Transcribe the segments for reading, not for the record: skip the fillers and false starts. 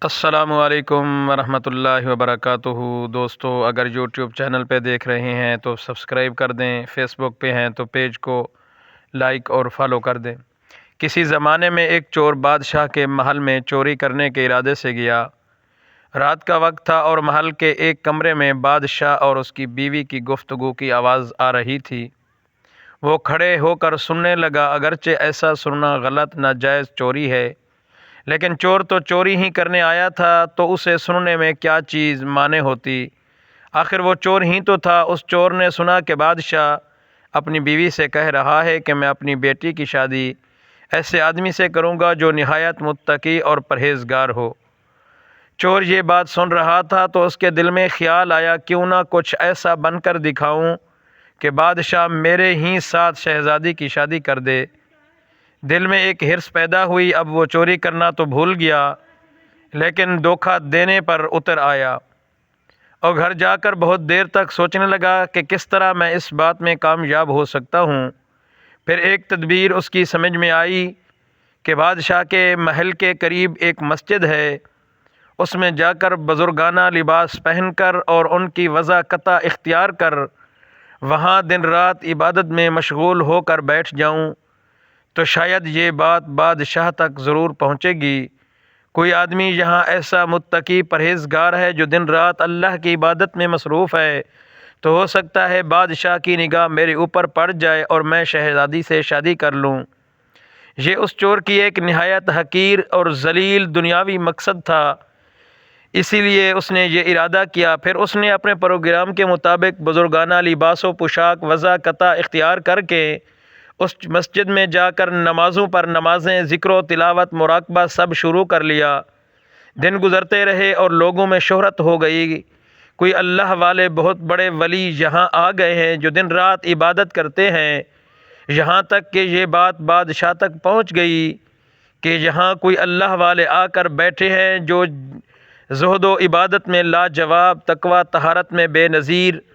السلام علیکم ورحمۃ اللہ وبرکاتہ۔ دوستو، اگر یوٹیوب چینل پہ دیکھ رہے ہیں تو سبسکرائب کر دیں، فیس بک پہ ہیں تو پیج کو لائک اور فالو کر دیں۔ کسی زمانے میں ایک چور بادشاہ کے محل میں چوری کرنے کے ارادے سے گیا۔ رات کا وقت تھا اور محل کے ایک کمرے میں بادشاہ اور اس کی بیوی کی گفتگو کی آواز آ رہی تھی۔ وہ کھڑے ہو کر سننے لگا، اگرچہ ایسا سننا غلط ناجائز چوری ہے، لیکن چور تو چوری ہی کرنے آیا تھا، تو اسے سننے میں کیا چیز مانع ہوتی؟ آخر وہ چور ہی تو تھا۔ اس چور نے سنا کہ بادشاہ اپنی بیوی سے کہہ رہا ہے کہ میں اپنی بیٹی کی شادی ایسے آدمی سے کروں گا جو نہایت متقی اور پرہیزگار ہو۔ چور یہ بات سن رہا تھا تو اس کے دل میں خیال آیا، کیوں نہ کچھ ایسا بن کر دکھاؤں کہ بادشاہ میرے ہی ساتھ شہزادی کی شادی کر دے۔ دل میں ایک حرص پیدا ہوئی۔ اب وہ چوری کرنا تو بھول گیا، لیکن دھوکہ دینے پر اتر آیا اور گھر جا کر بہت دیر تک سوچنے لگا کہ کس طرح میں اس بات میں کامیاب ہو سکتا ہوں۔ پھر ایک تدبیر اس کی سمجھ میں آئی کہ بادشاہ کے محل کے قریب ایک مسجد ہے، اس میں جا کر بزرگانہ لباس پہن کر اور ان کی وضاقطہ اختیار کر وہاں دن رات عبادت میں مشغول ہو کر بیٹھ جاؤں تو شاید یہ بات بادشاہ تک ضرور پہنچے گی۔ کوئی آدمی یہاں ایسا متقی پرہیزگار ہے جو دن رات اللہ کی عبادت میں مصروف ہے، تو ہو سکتا ہے بادشاہ کی نگاہ میرے اوپر پڑ جائے اور میں شہزادی سے شادی کر لوں۔ یہ اس چور کی ایک نہایت حقیر اور ذلیل دنیاوی مقصد تھا، اسی لیے اس نے یہ ارادہ کیا۔ پھر اس نے اپنے پروگرام کے مطابق بزرگانہ لباس و پوشاک وضاقطہ اختیار کر کے اس مسجد میں جا کر نمازوں پر نمازیں، ذکر و تلاوت، مراقبہ سب شروع کر لیا۔ دن گزرتے رہے اور لوگوں میں شہرت ہو گئی، کوئی اللہ والے بہت بڑے ولی یہاں آ گئے ہیں جو دن رات عبادت کرتے ہیں۔ یہاں تک کہ یہ بات بادشاہ تک پہنچ گئی کہ یہاں کوئی اللہ والے آ کر بیٹھے ہیں جو زہد و عبادت میں لاجواب، تقویٰ طہارت میں بے نظیر۔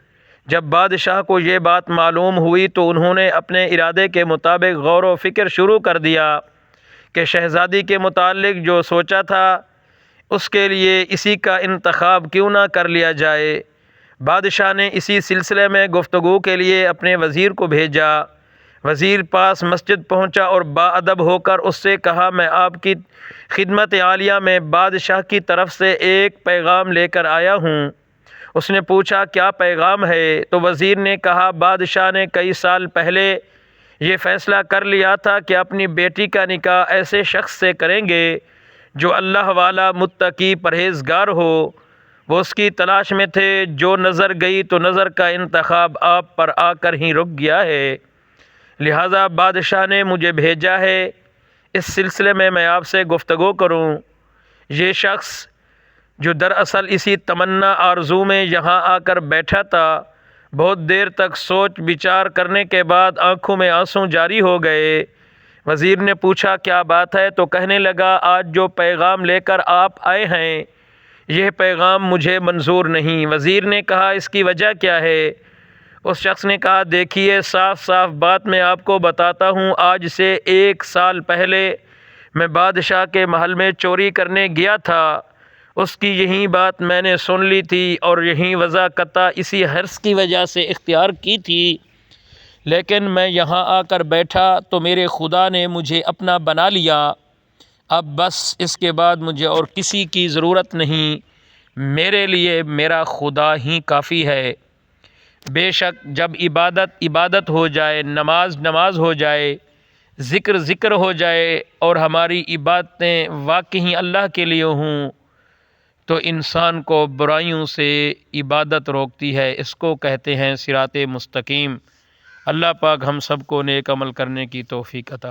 جب بادشاہ کو یہ بات معلوم ہوئی تو انہوں نے اپنے ارادے کے مطابق غور و فکر شروع کر دیا کہ شہزادی کے متعلق جو سوچا تھا اس کے لیے اسی کا انتخاب کیوں نہ کر لیا جائے۔ بادشاہ نے اسی سلسلے میں گفتگو کے لیے اپنے وزیر کو بھیجا۔ وزیر پاس مسجد پہنچا اور باادب ہو کر اس سے کہا، میں آپ کی خدمت عالیہ میں بادشاہ کی طرف سے ایک پیغام لے کر آیا ہوں۔ اس نے پوچھا، کیا پیغام ہے؟ تو وزیر نے کہا، بادشاہ نے کئی سال پہلے یہ فیصلہ کر لیا تھا کہ اپنی بیٹی کا نکاح ایسے شخص سے کریں گے جو اللہ والا، متقی، پرہیزگار ہو۔ وہ اس کی تلاش میں تھے، جو نظر گئی تو نظر کا انتخاب آپ پر آ کر ہی رک گیا ہے، لہذا بادشاہ نے مجھے بھیجا ہے اس سلسلے میں آپ سے گفتگو کروں۔ یہ شخص جو دراصل اسی تمنا آرزو میں یہاں آ کر بیٹھا تھا، بہت دیر تک سوچ بچار کرنے کے بعد آنکھوں میں آنسو جاری ہو گئے۔ وزیر نے پوچھا، کیا بات ہے؟ تو کہنے لگا، آج جو پیغام لے کر آپ آئے ہیں یہ پیغام مجھے منظور نہیں۔ وزیر نے کہا، اس کی وجہ کیا ہے؟ اس شخص نے کہا، دیکھیے، صاف صاف بات میں آپ کو بتاتا ہوں، آج سے 1 سال پہلے میں بادشاہ کے محل میں چوری کرنے گیا تھا۔ اس کی یہی بات میں نے سن لی تھی اور یہی وضاقطہ اسی حرص کی وجہ سے اختیار کی تھی، لیکن میں یہاں آ کر بیٹھا تو میرے خدا نے مجھے اپنا بنا لیا۔ اب بس اس کے بعد مجھے اور کسی کی ضرورت نہیں، میرے لیے میرا خدا ہی کافی ہے۔ بے شک جب عبادت ہو جائے، نماز ہو جائے، ذکر ہو جائے اور ہماری عبادتیں واقعی اللہ کے لیے ہوں تو انسان کو برائیوں سے عبادت روکتی ہے۔ اس کو کہتے ہیں صراط مستقیم۔ اللہ پاک ہم سب کو نیک عمل کرنے کی توفیق عطا